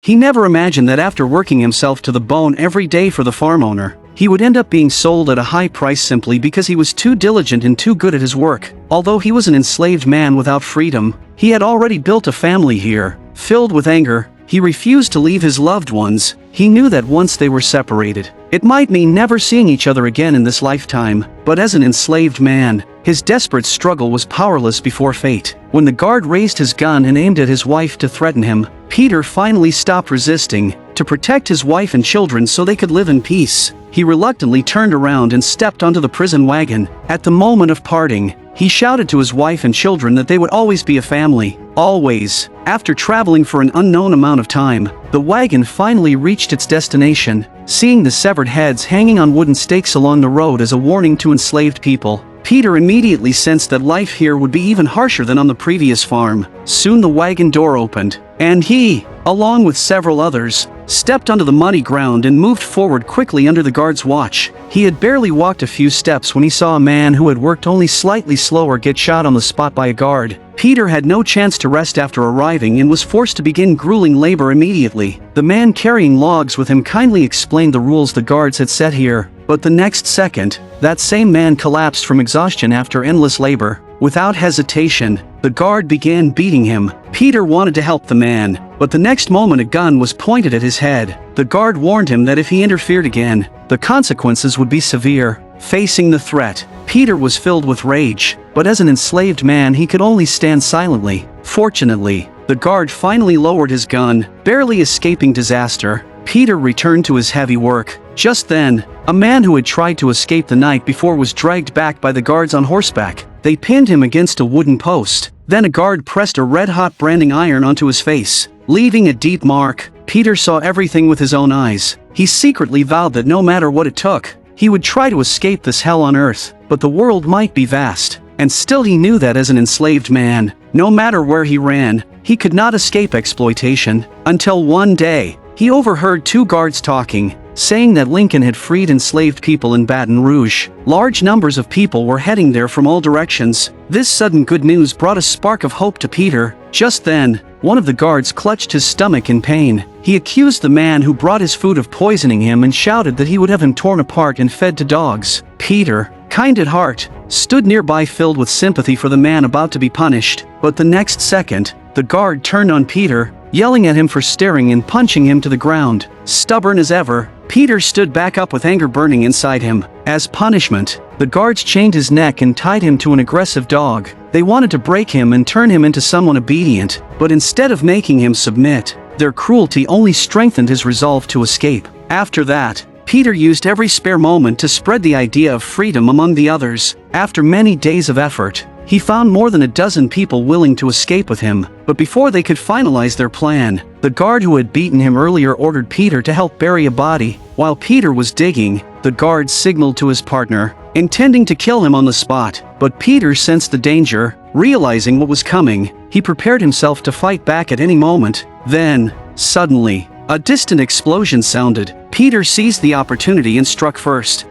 He never imagined that after working himself to the bone every day for the farm owner, he would end up being sold at a high price simply because he was too diligent and too good at his work. Although he was an enslaved man without freedom, he had already built a family here. Filled with anger, he refused to leave his loved ones. He knew that once they were separated, it might mean never seeing each other again in this lifetime. But as an enslaved man, his desperate struggle was powerless before fate. When the guard raised his gun and aimed at his wife to threaten him, Peter finally stopped resisting. To protect his wife and children so they could live in peace, he reluctantly turned around and stepped onto the prison wagon. At the moment of parting, he shouted to his wife and children that they would always be a family. Always. After traveling for an unknown amount of time, the wagon finally reached its destination. Seeing the severed heads hanging on wooden stakes along the road as a warning to enslaved people, Peter immediately sensed that life here would be even harsher than on the previous farm. Soon the wagon door opened, and he, along with several others, stepped onto the muddy ground and moved forward quickly under the guard's watch. He had barely walked a few steps when he saw a man who had worked only slightly slower get shot on the spot by a guard. Peter had no chance to rest after arriving and was forced to begin grueling labor immediately. The man carrying logs with him kindly explained the rules the guards had set here, but the next second, that same man collapsed from exhaustion after endless labor. Without hesitation, the guard began beating him. Peter wanted to help the man, but the next moment a gun was pointed at his head. The guard warned him that if he interfered again, the consequences would be severe. Facing the threat, Peter was filled with rage, but as an enslaved man he could only stand silently. Fortunately, the guard finally lowered his gun, barely escaping disaster. Peter returned to his heavy work. Just then, a man who had tried to escape the night before was dragged back by the guards on horseback. They pinned him against a wooden post. Then a guard pressed a red-hot branding iron onto his face, leaving a deep mark. Peter saw everything with his own eyes. He secretly vowed that no matter what it took, he would try to escape this hell on earth. But the world might be vast, and still he knew that as an enslaved man, no matter where he ran, he could not escape exploitation. Until one day, he overheard two guards talking, saying that Lincoln had freed enslaved people in Baton Rouge. Large numbers of people were heading there from all directions. This sudden good news brought a spark of hope to Peter. Just then, one of the guards clutched his stomach in pain. He accused the man who brought his food of poisoning him and shouted that he would have him torn apart and fed to dogs. Peter, kind at heart, stood nearby filled with sympathy for the man about to be punished. But the next second, the guard turned on Peter, yelling at him for staring and punching him to the ground. Stubborn as ever, Peter stood back up with anger burning inside him. As punishment, the guards chained his neck and tied him to an aggressive dog. They wanted to break him and turn him into someone obedient, but instead of making him submit, their cruelty only strengthened his resolve to escape. After that, Peter used every spare moment to spread the idea of freedom among the others. After many days of effort, he found more than a dozen people willing to escape with him, but before they could finalize their plan, the guard who had beaten him earlier ordered Peter to help bury a body. While Peter was digging, the guard signaled to his partner, intending to kill him on the spot. But Peter sensed the danger. Realizing what was coming, he prepared himself to fight back at any moment. Then, suddenly, a distant explosion sounded. Peter seized the opportunity and struck first.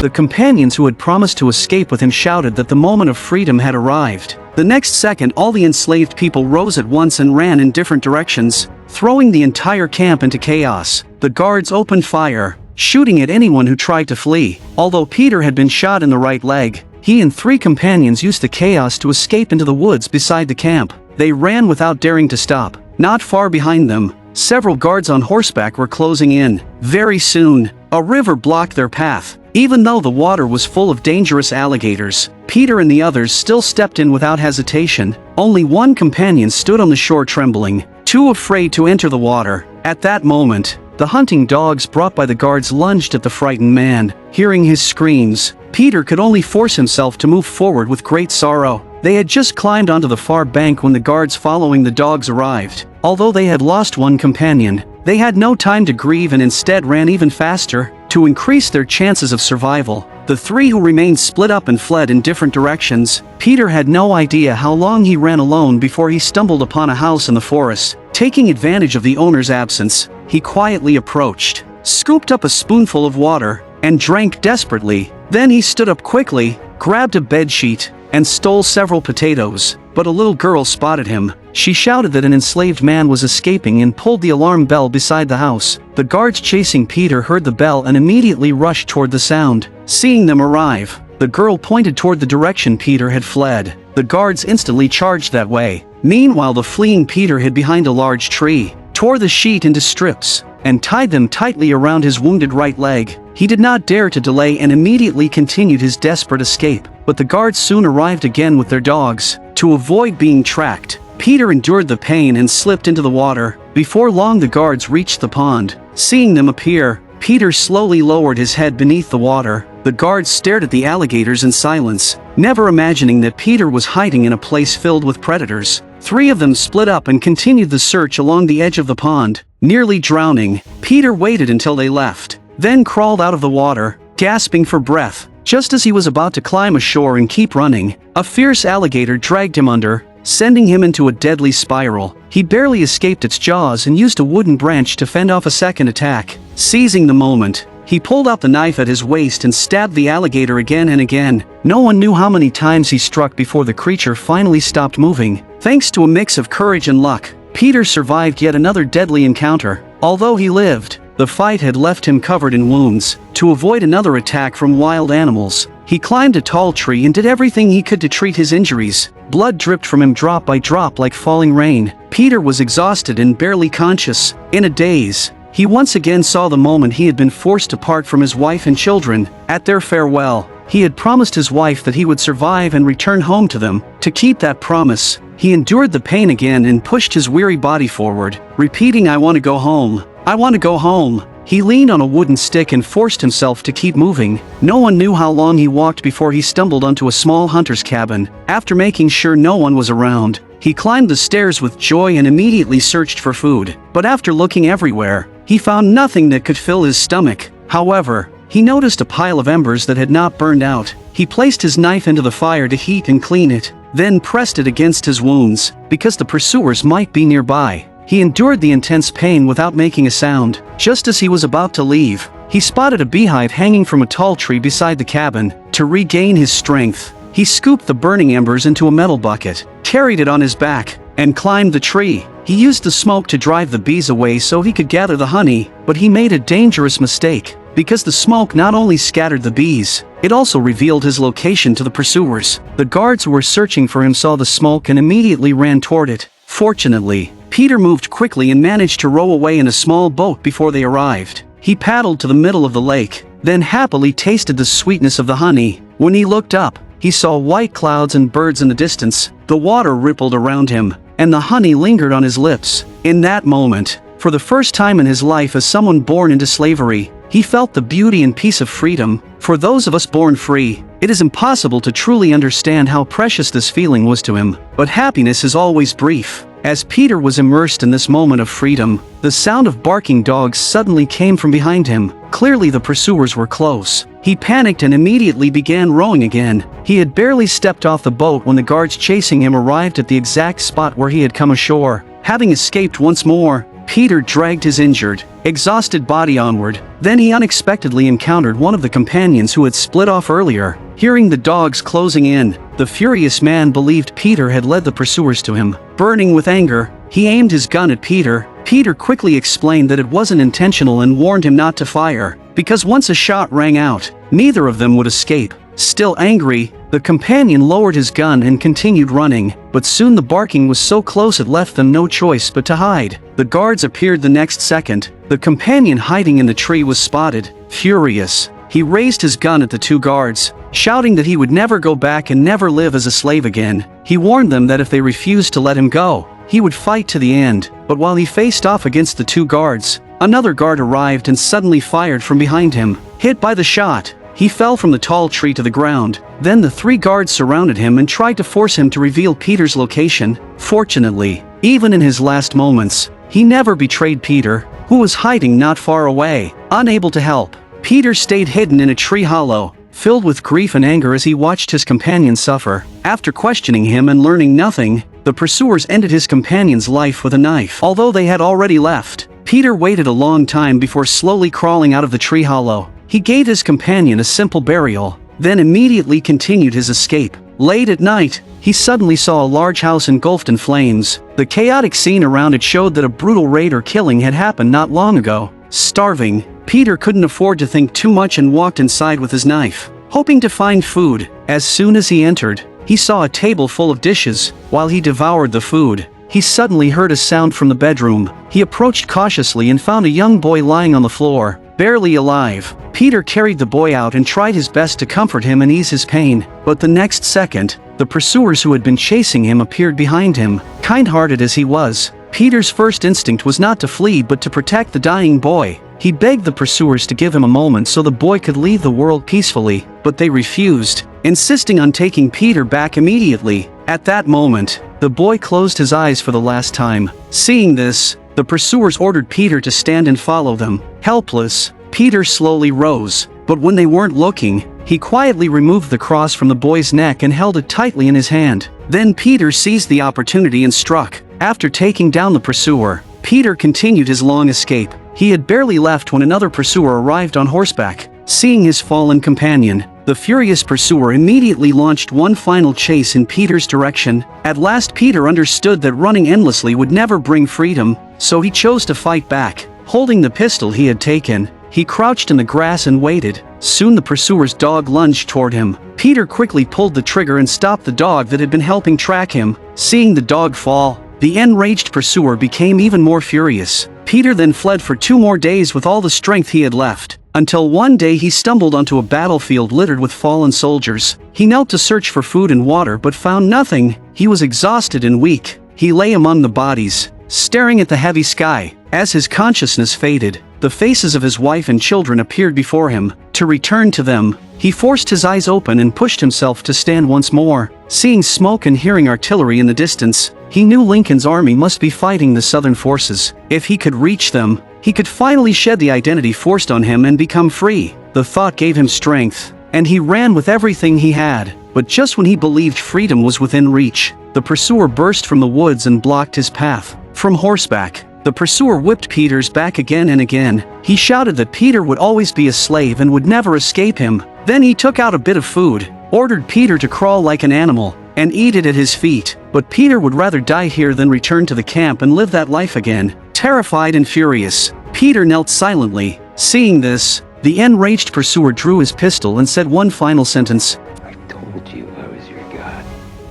The companions who had promised to escape with him shouted that the moment of freedom had arrived. The next second, all the enslaved people rose at once and ran in different directions, throwing the entire camp into chaos. The guards opened fire, shooting at anyone who tried to flee. Although Peter had been shot in the right leg, he and three companions used the chaos to escape into the woods beside the camp. They ran without daring to stop. Not far behind them, several guards on horseback were closing in. Very soon, a river blocked their path. Even though the water was full of dangerous alligators, Peter and the others still stepped in without hesitation. Only one companion stood on the shore trembling, too afraid to enter the water. At that moment, the hunting dogs brought by the guards lunged at the frightened man. Hearing his screams, Peter could only force himself to move forward with great sorrow. They had just climbed onto the far bank when the guards following the dogs arrived. Although they had lost one companion, they had no time to grieve and instead ran even faster. To increase their chances of survival, the three who remained split up and fled in different directions. Peter had no idea how long he ran alone before he stumbled upon a house in the forest. Taking advantage of the owner's absence, he quietly approached, scooped up a spoonful of water, and drank desperately. Then he stood up quickly, grabbed a bedsheet, and stole several potatoes. but a little girl spotted him. She shouted that an enslaved man was escaping and pulled the alarm bell beside the house. The guards chasing Peter heard the bell and immediately rushed toward the sound. Seeing them arrive, the girl pointed toward the direction Peter had fled. The guards instantly charged that way. Meanwhile, the fleeing Peter hid behind a large tree, tore the sheet into strips, and tied them tightly around his wounded right leg. He did not dare to delay and immediately continued his desperate escape, but the guards soon arrived again with their dogs. To avoid being tracked, Peter endured the pain and slipped into the water. Before long, the guards reached the pond. Seeing them appear, Peter slowly lowered his head beneath the water. The guards stared at the alligators in silence, never imagining that Peter was hiding in a place filled with predators. 3 of them split up and continued the search along the edge of the pond. Nearly drowning, Peter waited until they left, then crawled out of the water, gasping for breath. Just as he was about to climb ashore and keep running, a fierce alligator dragged him under, sending him into a deadly spiral. He barely escaped its jaws and used a wooden branch to fend off a second attack. Seizing the moment, he pulled out the knife at his waist and stabbed the alligator again and again. No one knew how many times he struck before the creature finally stopped moving. Thanks to a mix of courage and luck, Peter survived yet another deadly encounter. Although he lived, the fight had left him covered in wounds. To avoid another attack from wild animals, he climbed a tall tree and did everything he could to treat his injuries. Blood dripped from him drop by drop like falling rain. Peter was exhausted and barely conscious. In a daze, he once again saw the moment he had been forced to part from his wife and children. At their farewell, he had promised his wife that he would survive and return home to them. To keep that promise, he endured the pain again and pushed his weary body forward, repeating, "I want to go home. I want to go home." He leaned on a wooden stick and forced himself to keep moving. No one knew how long he walked before he stumbled onto a small hunter's cabin. After making sure no one was around, he climbed the stairs with joy and immediately searched for food. But after looking everywhere, he found nothing that could fill his stomach. However, he noticed a pile of embers that had not burned out. He placed his knife into the fire to heat and clean it, then pressed it against his wounds, because the pursuers might be nearby. He endured the intense pain without making a sound. Just as he was about to leave, he spotted a beehive hanging from a tall tree beside the cabin. To regain his strength, he scooped the burning embers into a metal bucket, carried it on his back, and climbed the tree. He used the smoke to drive the bees away so he could gather the honey, but he made a dangerous mistake, because the smoke not only scattered the bees, it also revealed his location to the pursuers. The guards who were searching for him saw the smoke and immediately ran toward it. Fortunately, Peter moved quickly and managed to row away in a small boat before they arrived. He paddled to the middle of the lake, then happily tasted the sweetness of the honey. When he looked up, he saw white clouds and birds in the distance. The water rippled around him, and the honey lingered on his lips. In that moment, for the first time in his life as someone born into slavery, he felt the beauty and peace of freedom. For those of us born free, it is impossible to truly understand how precious this feeling was to him. But happiness is always brief. As Peter was immersed in this moment of freedom, the sound of barking dogs suddenly came from behind him. Clearly the pursuers were close. He panicked and immediately began rowing again. He had barely stepped off the boat when the guards chasing him arrived at the exact spot where he had come ashore. Having escaped once more, Peter dragged his injured, exhausted body onward. Then he unexpectedly encountered one of the companions who had split off earlier. Hearing the dogs closing in, the furious man believed Peter had led the pursuers to him. Burning with anger, he aimed his gun at Peter. Peter quickly explained that it wasn't intentional and warned him not to fire, because once a shot rang out, neither of them would escape. Still angry, the companion lowered his gun and continued running, but soon the barking was so close it left them no choice but to hide. The guards appeared the next second. The companion hiding in the tree was spotted. Furious, he raised his gun at the 2 guards, shouting that he would never go back and never live as a slave again. He warned them that if they refused to let him go, he would fight to the end. But while he faced off against the 2 guards, another guard arrived and suddenly fired from behind him. Hit by the shot, he fell from the tall tree to the ground. Then the 3 guards surrounded him and tried to force him to reveal Peter's location. Fortunately, even in his last moments, he never betrayed Peter, who was hiding not far away. Unable to help, Peter stayed hidden in a tree hollow, filled with grief and anger as he watched his companion suffer. After questioning him and learning nothing, the pursuers ended his companion's life with a knife. Although they had already left, Peter waited a long time before slowly crawling out of the tree hollow. He gave his companion a simple burial, then immediately continued his escape. Late at night, he suddenly saw a large house engulfed in flames. The chaotic scene around it showed that a brutal raid or killing had happened not long ago. Starving, Peter couldn't afford to think too much and walked inside with his knife, hoping to find food. As soon as he entered, he saw a table full of dishes. While he devoured the food, he suddenly heard a sound from the bedroom. He approached cautiously and found a young boy lying on the floor, barely alive. Peter carried the boy out and tried his best to comfort him and ease his pain, but the next second, the pursuers who had been chasing him appeared behind him. Kind-hearted as he was, Peter's first instinct was not to flee but to protect the dying boy. He begged the pursuers to give him a moment so the boy could leave the world peacefully, but they refused, insisting on taking Peter back immediately. At that moment, the boy closed his eyes for the last time. Seeing this, the pursuers ordered Peter to stand and follow them. Helpless, Peter slowly rose, but when they weren't looking, he quietly removed the cross from the boy's neck and held it tightly in his hand. Then Peter seized the opportunity and struck. After taking down the pursuer, Peter continued his long escape. He had barely left when another pursuer arrived on horseback. Seeing his fallen companion, the furious pursuer immediately launched one final chase in Peter's direction. At last Peter understood that running endlessly would never bring freedom, so he chose to fight back. Holding the pistol he had taken, he crouched in the grass and waited. Soon the pursuer's dog lunged toward him. Peter quickly pulled the trigger and stopped the dog that had been helping track him. Seeing the dog fall, the enraged pursuer became even more furious. Peter then fled for 2 more days with all the strength he had left, until one day he stumbled onto a battlefield littered with fallen soldiers. He knelt to search for food and water but found nothing. He was exhausted and weak. He lay among the bodies, staring at the heavy sky. As his consciousness faded, the faces of his wife and children appeared before him. To return to them, he forced his eyes open and pushed himself to stand once more. Seeing smoke and hearing artillery in the distance, he knew Lincoln's army must be fighting the Southern forces. If he could reach them, he could finally shed the identity forced on him and become free. The thought gave him strength, and he ran with everything he had. But just when he believed freedom was within reach, the pursuer burst from the woods and blocked his path. From horseback, the pursuer whipped Peter's back again and again. He shouted that Peter would always be a slave and would never escape him. Then he took out a bit of food, ordered Peter to crawl like an animal, and eat it at his feet. But Peter would rather die here than return to the camp and live that life again. Terrified and furious, Peter knelt silently. Seeing this, the enraged pursuer drew his pistol and said one final sentence. I told you I was your god.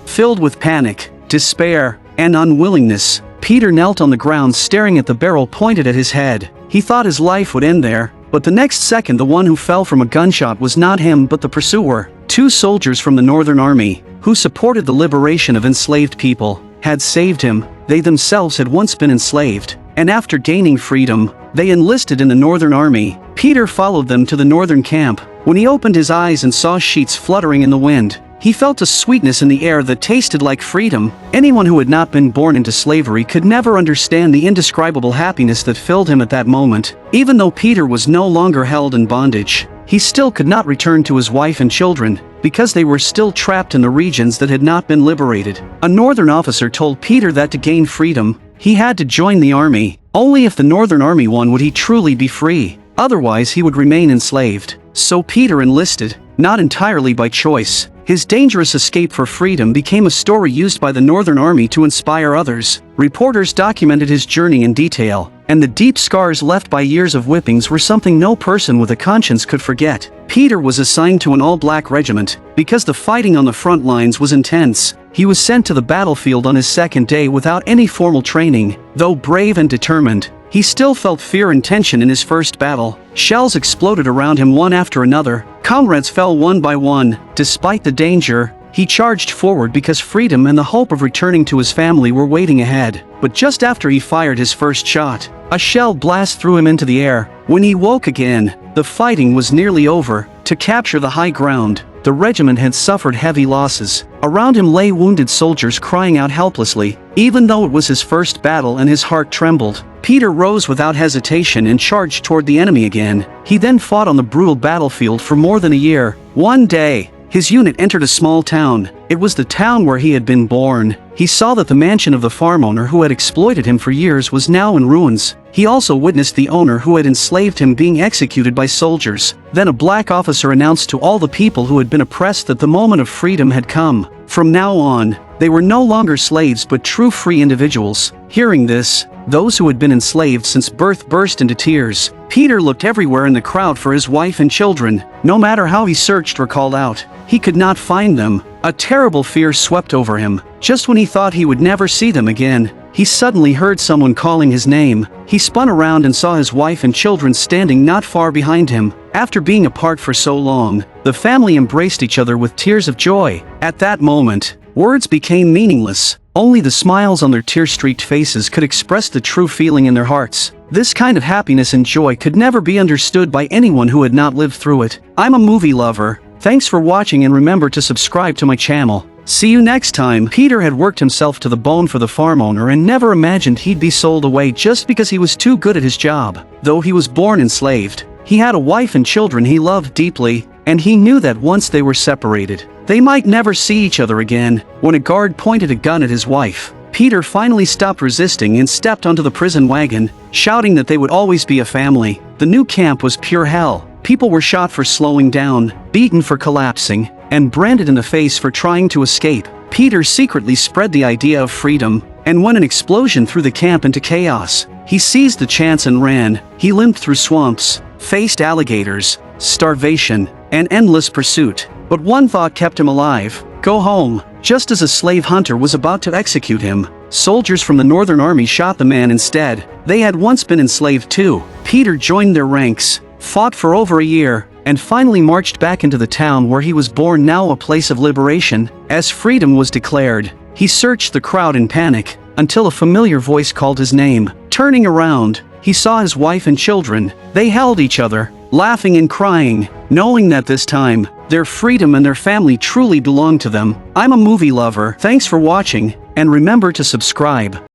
Filled with panic, despair, and unwillingness, Peter knelt on the ground staring at the barrel pointed at his head. He thought his life would end there, but the next second the one who fell from a gunshot was not him but the pursuer. 2 soldiers from the Northern Army, who supported the liberation of enslaved people, had saved him. They themselves had once been enslaved, and after gaining freedom, they enlisted in the Northern Army. Peter followed them to the northern camp. When he opened his eyes and saw sheets fluttering in the wind, he felt a sweetness in the air that tasted like freedom. Anyone who had not been born into slavery could never understand the indescribable happiness that filled him at that moment. Even though Peter was no longer held in bondage, he still could not return to his wife and children, because they were still trapped in the regions that had not been liberated. A northern officer told Peter that to gain freedom, he had to join the army. Only if the Northern Army won would he truly be free. Otherwise he would remain enslaved. So Peter enlisted, not entirely by choice. His dangerous escape for freedom became a story used by the Northern Army to inspire others. Reporters documented his journey in detail, and the deep scars left by years of whippings were something no person with a conscience could forget. Peter was assigned to an all-black regiment. Because the fighting on the front lines was intense, he was sent to the battlefield on his 2nd day without any formal training. Though brave and determined, he still felt fear and tension in his first battle. Shells exploded around him one after another. Comrades fell one by one. Despite the danger, he charged forward because freedom and the hope of returning to his family were waiting ahead. But just after he fired his first shot, a shell blast threw him into the air. When he woke again, the fighting was nearly over. To capture the high ground, the regiment had suffered heavy losses. Around him lay wounded soldiers crying out helplessly. Even though it was his first battle and his heart trembled, Peter rose without hesitation and charged toward the enemy again. He then fought on the brutal battlefield for more than a year. One day, his unit entered a small town. It was the town where he had been born. He saw that the mansion of the farm owner who had exploited him for years was now in ruins. He also witnessed the owner who had enslaved him being executed by soldiers. Then a black officer announced to all the people who had been oppressed that the moment of freedom had come. From now on, they were no longer slaves but true free individuals. Hearing this, those who had been enslaved since birth burst into tears. Peter looked everywhere in the crowd for his wife and children. No matter how he searched or called out, he could not find them. A terrible fear swept over him. Just when he thought he would never see them again, he suddenly heard someone calling his name. He spun around and saw his wife and children standing not far behind him. After being apart for so long, the family embraced each other with tears of joy. At that moment, words became meaningless. Only the smiles on their tear-streaked faces could express the true feeling in their hearts. This kind of happiness and joy could never be understood by anyone who had not lived through it. I'm a movie lover. Thanks for watching and remember to subscribe to my channel. See you next time. Peter had worked himself to the bone for the farm owner and never imagined he'd be sold away just because he was too good at his job. Though he was born enslaved, he had a wife and children he loved deeply, and he knew that once they were separated, they might never see each other again. When a guard pointed a gun at his wife, Peter finally stopped resisting and stepped onto the prison wagon, shouting that they would always be a family. The new camp was pure hell. People were shot for slowing down, beaten for collapsing, and branded in the face for trying to escape. Peter secretly spread the idea of freedom, and when an explosion threw the camp into chaos, he seized the chance and ran. He limped through swamps, faced alligators, starvation, and endless pursuit. But one thought kept him alive: go home. Just as a slave hunter was about to execute him, soldiers from the Northern Army shot the man instead. They had once been enslaved too. Peter joined their ranks, fought for over a year, and finally marched back into the town where he was born, now a place of liberation. As freedom was declared, he searched the crowd in panic, until a familiar voice called his name. Turning around, he saw his wife and children. They held each other, laughing and crying, knowing that this time, their freedom and their family truly belonged to them. I'm a movie lover. Thanks for watching, and remember to subscribe.